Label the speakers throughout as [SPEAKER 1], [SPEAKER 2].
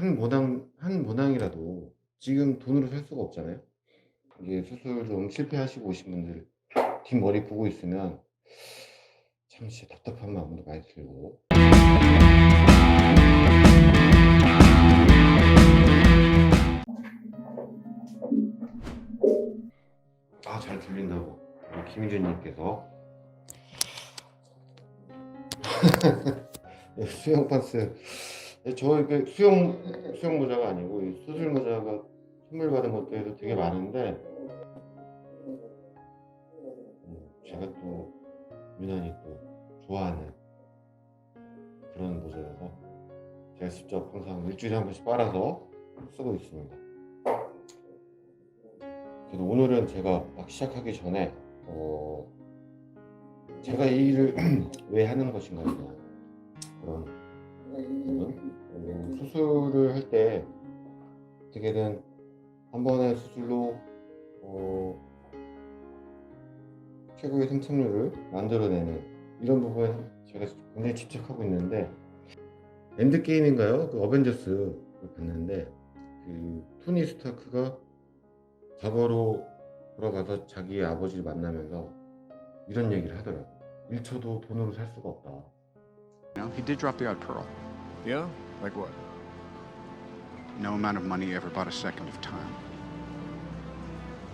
[SPEAKER 1] 한 모낭이라도 지금 돈으로 살 수가 없잖아요. 이게 수술 좀 실패하시고 오신 분들 뒷머리 보고 있으면 참 진짜 답답한 마음도 많이 들고. 잘 들린다고 우리 김희준님께서 수영 판스. 저 이게 수영 모자가 아니고 이 수술 모자가 선물 받은 것들도 되게 많은데 제가 또 유난히 또 좋아하는 그런 모자여서 제가 직접 항상 일주일에 한 번씩 빨아서 쓰고 있습니다. 그래도 오늘은 제가 막 시작하기 전에 제가 이 일을 왜 하는 것인가에 대한 그런 부분, 수술을 할 때 어떻게든 한 번의 수술로 최고의 생착률을 만들어내는 이런 부분에 제가 굉장히 집착하고 있는데, 엔드게임인가요? 그 어벤져스를 봤는데 그 토니 스타크가 과거로 돌아가서 자기의 아버지를 만나면서 이런 얘기를 하더라고. 1초도 돈으로 살 수가 없다.
[SPEAKER 2] You know, he did drop the odd pearl.
[SPEAKER 3] Yeah? Like what?
[SPEAKER 2] No amount of money ever bought a second of time.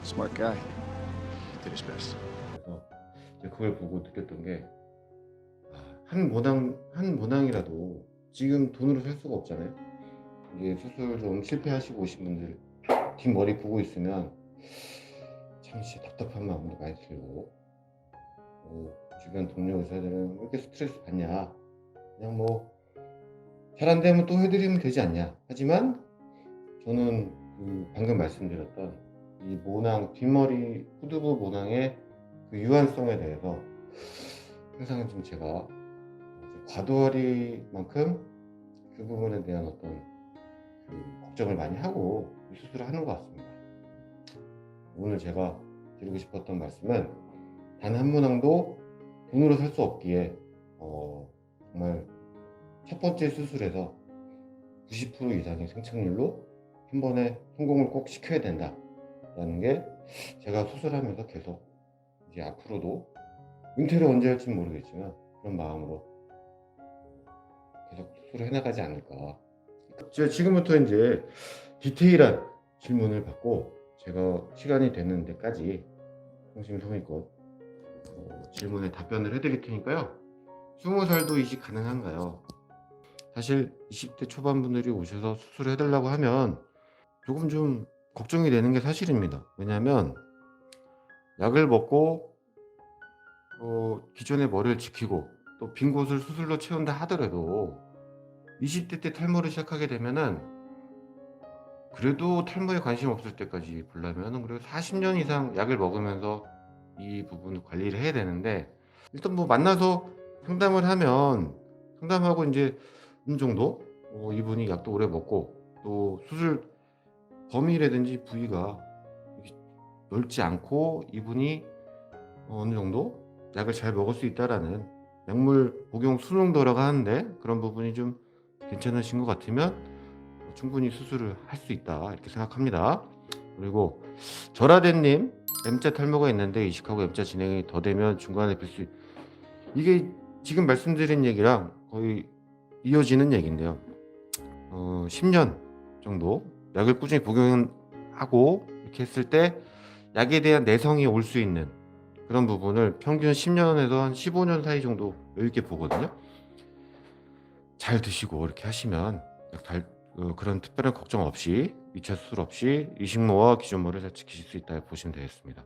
[SPEAKER 3] Smart guy.
[SPEAKER 2] Did his best.
[SPEAKER 1] 그래서 이제 그걸 보고 느꼈던 게, 한 모낭이라도 지금 돈으로 살 수가 없잖아요. 이게 수술 좀 실패하시고 오신 분들 뒷머리 보고 있으면 참 진짜 답답한 마음도 많이 들고, 주변 동료 의사들은 왜 이렇게 스트레스 받냐, 그냥 뭐 잘 안 되면 또 해드리면 되지 않냐. 하지만 저는 그 방금 말씀드렸던 이 모낭, 뒷머리 후두부 모낭의 그 유한성에 대해서 항상 좀 제가 과도하리만큼 그 부분에 대한 어떤 그 걱정을 많이 하고 이 수술을 하는 것 같습니다. 오늘 제가 드리고 싶었던 말씀은, 단 한 모낭도 돈으로 살 수 없기에 정말 첫 번째 수술에서 90% 이상의 생착률로 한 번에 성공을 꼭 시켜야 된다라는 게, 제가 수술하면서 계속 이제 앞으로도 은퇴를 언제 할지는 모르겠지만 그런 마음으로 계속 수술을 해나가지 않을까. 제가 지금부터 이제 디테일한 질문을 받고 제가 시간이 되는 데까지 성심성의껏 질문에 답변을 해드릴 테니까요. 20살도 이식 가능한가요? 사실 20대 초반 분들이 오셔서 수술을 해달라고 하면 조금 좀 걱정이 되는 게 사실입니다. 왜냐하면 약을 먹고 기존의 머리를 지키고 또 빈 곳을 수술로 채운다 하더라도 20대 때 탈모를 시작하게 되면은, 그래도 탈모에 관심 없을 때까지 보려면은 그래도 40년 이상 약을 먹으면서 이 부분을 관리를 해야 되는데, 일단 뭐 만나서 상담을 하면, 상담하고 이제 어느 정도 이분이 약도 오래 먹고 또 수술 범위라든지 부위가 넓지 않고 이분이 어느 정도 약을 잘 먹을 수 있다라는 약물 복용 수능도라고 하는데, 그런 부분이 좀 괜찮으신 것 같으면 충분히 수술을 할 수 있다 이렇게 생각합니다. 그리고 절하대님, M자 탈모가 있는데 이식하고 M자 진행이 더 되면 중간에 필수, 이게 지금 말씀드린 얘기랑 거의 이어지는 얘기인데요. 10년 정도 약을 꾸준히 복용하고 이렇게 했을 때 약에 대한 내성이 올 수 있는 그런 부분을 평균 10년에서 한 15년 사이 정도 여유 있게 보거든요. 잘 드시고 이렇게 하시면 그런 특별한 걱정 없이, 2차 수술 없이 이식모와 기존모를 잘 지키실 수 있다 보시면 되겠습니다.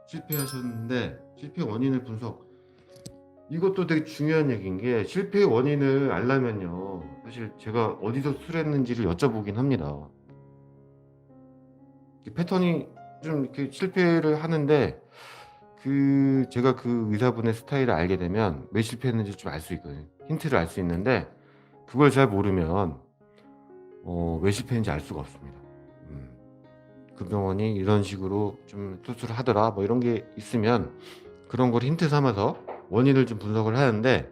[SPEAKER 1] 실패하셨는데 실패 원인을 분석, 이것도 되게 중요한 얘기인 게, 실패 원인을 알려면요, 사실 제가 어디서 수술했는지를 여쭤보긴 합니다. 패턴이 좀 이렇게 실패를 하는데, 제가 그 의사분의 스타일을 알게 되면 왜 실패했는지 좀 알 수 있거든요. 힌트를 알 수 있는데, 그걸 잘 모르면 왜 실패했는지 알 수가 없습니다. 그 병원이 이런 식으로 좀 수술을 하더라 뭐 이런 게 있으면 그런 걸 힌트 삼아서 원인을 좀 분석을 하는데,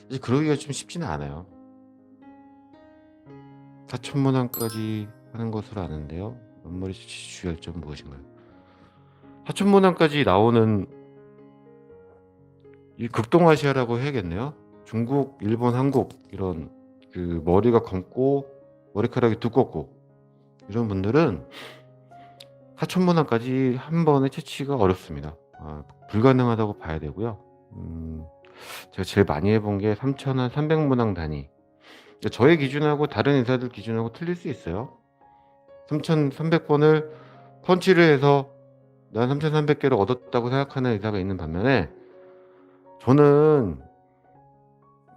[SPEAKER 1] 사실 그러기가 좀 쉽지는 않아요. 사천문항까지 하는 것으로 아는데요. 옆머리 채취 주의할 점 무엇인가요? 사천문항까지 나오는 이 극동아시아라고 해야겠네요. 중국, 일본, 한국 이런 그 머리가 검고 머리카락이 두껍고 이런 분들은 사천문항까지 한 번에 채취가 어렵습니다. 불가능하다고 봐야 되고요. 제가 제일 많이 해본 게 3,000한 300문항 단위. 저의 기준하고 다른 인사들 기준하고 틀릴 수 있어요. 3,300번을 펀치를 해서 난 3,300개를 얻었다고 생각하는 의사가 있는 반면에 저는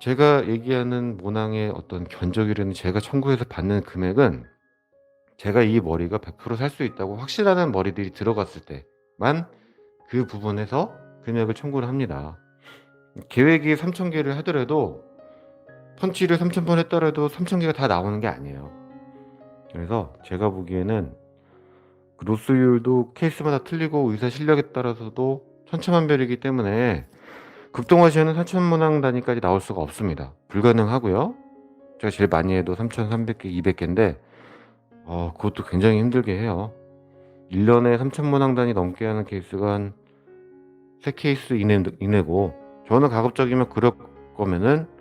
[SPEAKER 1] 제가 얘기하는 문항의 어떤 견적이라는 제가 청구해서 받는 금액은 제가 이 머리가 100% 살 수 있다고 확실한 머리들이 들어갔을 때만 그 부분에서 금액을 청구를 합니다. 계획이 3,000개를 하더라도 펀치를 3,000번 했더라도 3,000개가 다 나오는 게 아니에요. 그래서 제가 보기에는 그 로스율도 케이스마다 틀리고 의사 실력에 따라서도 천차만별이기 때문에 극동아시아는 4,000문항 단위까지 나올 수가 없습니다. 불가능하고요. 제가 제일 많이 해도 3,300개, 200개인데 그것도 굉장히 힘들게 해요. 1년에 3,000문항 단위 넘게 하는 케이스가 한 3케이스 이내고 저는 가급적이면 그럴 거면은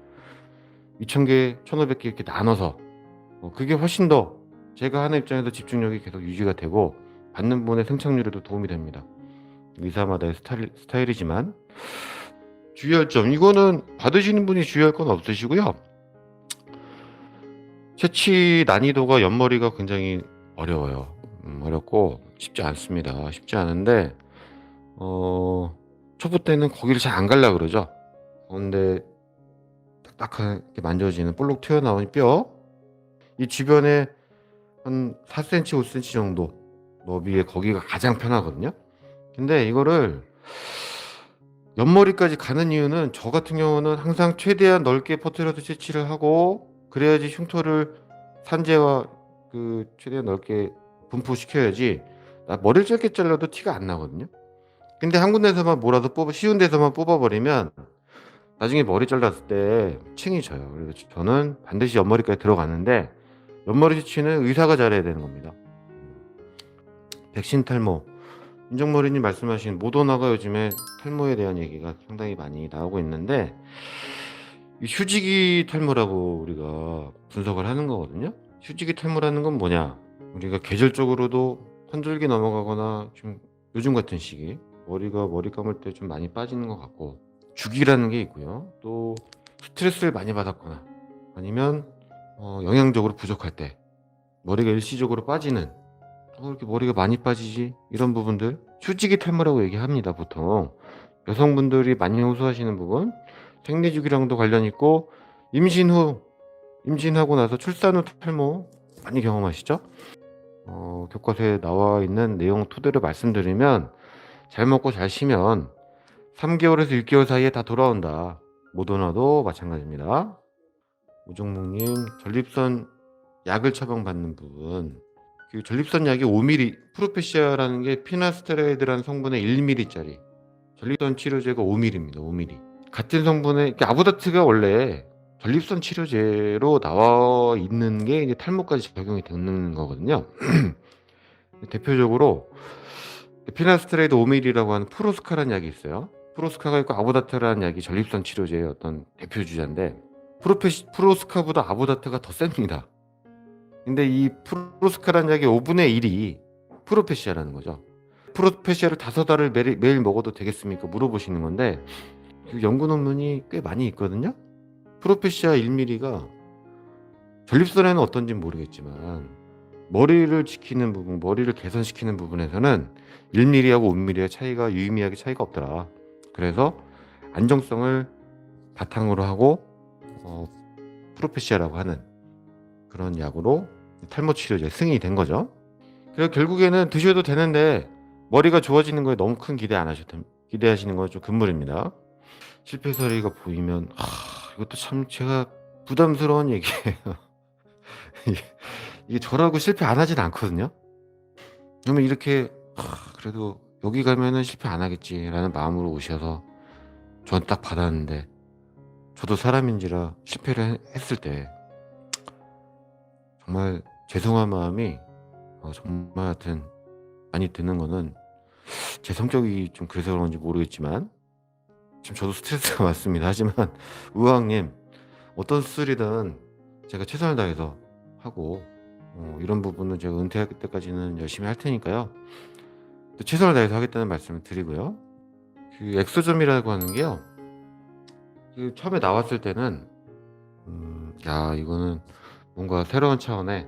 [SPEAKER 1] 2,000개, 1,500개 이렇게 나눠서 그게 훨씬 더 제가 하는 입장에서 집중력이 계속 유지가 되고 받는 분의 생착률에도 도움이 됩니다. 의사마다의 스타일이지만 주의할 점, 이거는 받으시는 분이 주의할 건 없으시고요. 채취 난이도가 옆머리가 굉장히 어려워요. 어렵고 쉽지 않습니다. 쉽지 않은데 초보 때는 거기를 잘 안 갈라 그러죠. 근데 딱딱하게 만져지는 볼록 튀어나온 뼈, 이 주변에 한 4cm, 5cm 정도 너비에 거기가 가장 편하거든요. 근데 이거를 옆머리까지 가는 이유는 저 같은 경우는 항상 최대한 넓게 퍼뜨려서 채취를 하고 그래야지 흉터를 산재와 그 최대한 넓게 분포시켜야지 머리를 짧게 잘라도 티가 안 나거든요. 근데 한 군데서만 몰아서 쉬운 데서만 뽑아버리면 나중에 머리 잘랐을 때 층이 져요. 그래서 저는 반드시 옆머리까지 들어가는데 옆머리 채취는 의사가 잘해야 되는 겁니다. 백신 탈모, 인정머리님 말씀하신 모더나가 요즘에 탈모에 대한 얘기가 상당히 많이 나오고 있는데 이 휴지기 탈모라고 우리가 분석을 하는 거거든요. 휴지기 탈모라는 건 뭐냐, 우리가 계절적으로도 환절기 넘어가거나 좀 요즘 같은 시기 머리 감을 때 좀 많이 빠지는 것 같고 주기라는 게 있고요. 또 스트레스를 많이 받았거나 아니면 영양적으로 부족할 때 머리가 일시적으로 빠지는, 이렇게 머리가 많이 빠지지, 이런 부분들 휴지기 탈모라고 얘기합니다. 보통 여성분들이 많이 호소하시는 부분, 생리 주기랑도 관련 있고 임신하고 나서 출산 후 탈모 많이 경험하시죠? 교과서에 나와 있는 내용 토대로 말씀드리면 잘 먹고 잘 쉬면 3개월에서 6개월 사이에 다 돌아온다. 모더나도 마찬가지입니다. 우종목님, 전립선 약을 처방받는 부분, 그 전립선 약이 5ml, 프로페시아라는 게 피나스테로이드라는 성분의 1ml짜리 전립선 치료제가 5ml입니다. 5ml. 같은 성분의 아보다트가 원래 전립선 치료제로 나와 있는 게 이제 탈모까지 적용이 되는 거거든요. 대표적으로 피나스테로이드 5ml라고 하는 프로스카라는 약이 있어요. 프로스카가 있고 아보다트라는 약이 전립선 치료제의 어떤 대표 주자인데 프로스카보다 아보다트가 더 셉니다. 근데 이 프로스카라는 약의 5분의 1이 프로페시아라는 거죠. 프로페시아를 5알을 매일 먹어도 되겠습니까? 물어보시는 건데 그 연구 논문이 꽤 많이 있거든요. 프로페시아 1ml가 전립선에는 어떤지 모르겠지만 머리를 지키는 부분, 머리를 개선시키는 부분에서는 1ml하고 5ml의 차이가 유의미하게 차이가 없더라. 그래서 안정성을 바탕으로 하고 프로페시아라고 하는 그런 약으로 탈모 치료제 승인이 된 거죠. 그래서 결국에는 드셔도 되는데 머리가 좋아지는 거에 너무 큰 기대하시는 건 좀 금물입니다. 실패 사례가 보이면 이것도 참 제가 부담스러운 얘기예요. 이게 저라고 실패 안 하진 않거든요. 그러면 이렇게 그래도 여기 가면은 실패 안 하겠지라는 마음으로 오셔서 전 딱 받았는데 저도 사람인지라 실패를 했을 때 정말 죄송한 마음이 정말 하여튼 많이 드는 거는 제 성격이 좀 그래서 그런지 모르겠지만 지금 저도 스트레스가 많습니다. 하지만 의왕님 어떤 수술이든 제가 최선을 다해서 하고 이런 부분은 제가 은퇴할 때까지는 열심히 할 테니까요. 또 최선을 다해서 하겠다는 말씀을 드리고요. 그 엑소점이라고 하는 게요. 그 처음에 나왔을 때는 야 이거는 뭔가 새로운 차원의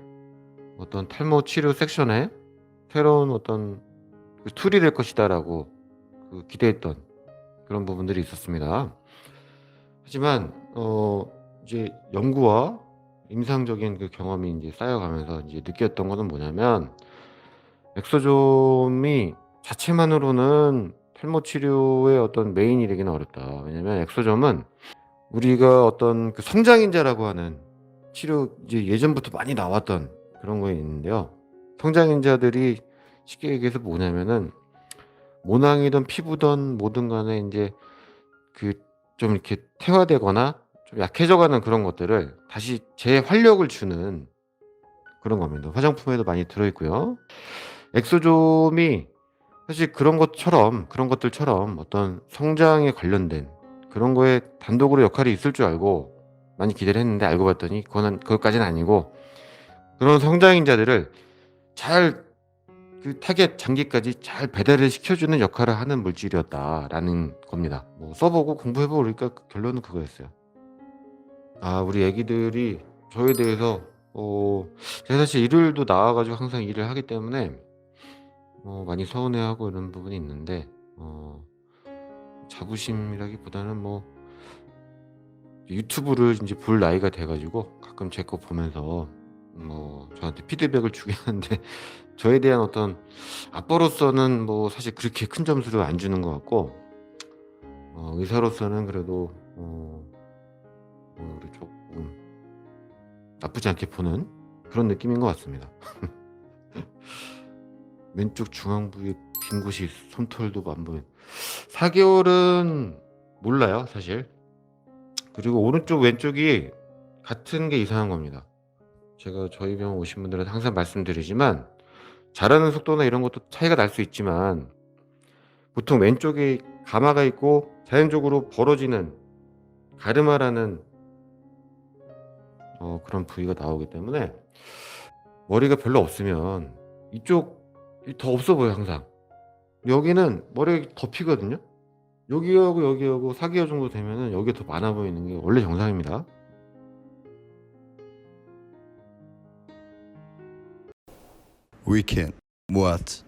[SPEAKER 1] 어떤 탈모 치료 섹션에 새로운 어떤 그 툴이 될 것이다라고 그 기대했던 그런 부분들이 있었습니다. 하지만 이제 연구와 임상적인 그 경험이 이제 쌓여가면서 이제 느꼈던 거는 뭐냐면 엑소좀이 자체만으로는 탈모 치료의 어떤 메인이 되기는 어렵다. 왜냐면 엑소점은 우리가 어떤 그 성장인자라고 하는 치료 이제 예전부터 많이 나왔던 그런 거에 있는데요. 성장인자들이 쉽게 얘기해서 뭐냐면은 모낭이든 피부든 뭐든 간에 이제 그 좀 이렇게 퇴화되거나 좀 약해져가는 그런 것들을 다시 재활력을 주는 그런 겁니다. 화장품에도 많이 들어있고요. 엑소좀이 사실 그런 것들처럼 어떤 성장에 관련된 그런 거에 단독으로 역할이 있을 줄 알고 많이 기대를 했는데 알고 봤더니 그것까지는 아니고 그런 성장인자들을 잘 그 타겟 장기까지 잘 배달을 시켜주는 역할을 하는 물질이었다라는 겁니다. 뭐 써보고 공부해보고 그러니까 결론은 그거였어요. 아 우리 애기들이 저에 대해서 제가 사실 일요일도 나와가지고 항상 일을 하기 때문에 많이 서운해하고 이런 부분이 있는데 자부심이라기보다는 뭐 유튜브를 이제 볼 나이가 돼가지고 가끔 제 거 보면서 뭐 저한테 피드백을 주긴 하는데 저에 대한 어떤 아빠로서는 뭐 사실 그렇게 큰 점수를 안 주는 것 같고 의사로서는 그래도 우리 조금 나쁘지 않게 보는 그런 느낌인 것 같습니다. 왼쪽 중앙부에 빈 곳이 솜털도 안 보여. 4개월은 몰라요 사실. 그리고 오른쪽 왼쪽이 같은 게 이상한 겁니다. 제가 저희 병원 오신 분들은 항상 말씀드리지만 자라는 속도나 이런 것도 차이가 날 수 있지만 보통 왼쪽에 가마가 있고 자연적으로 벌어지는 가르마라는 그런 부위가 나오기 때문에 머리가 별로 없으면 이쪽이 더 없어 보여요 항상. 여기는 머리가 덮이거든요. 여기하고 4개월 정도 되면은 여기가 더 많아 보이는 게 원래 정상입니다.
[SPEAKER 4] Weekend. What?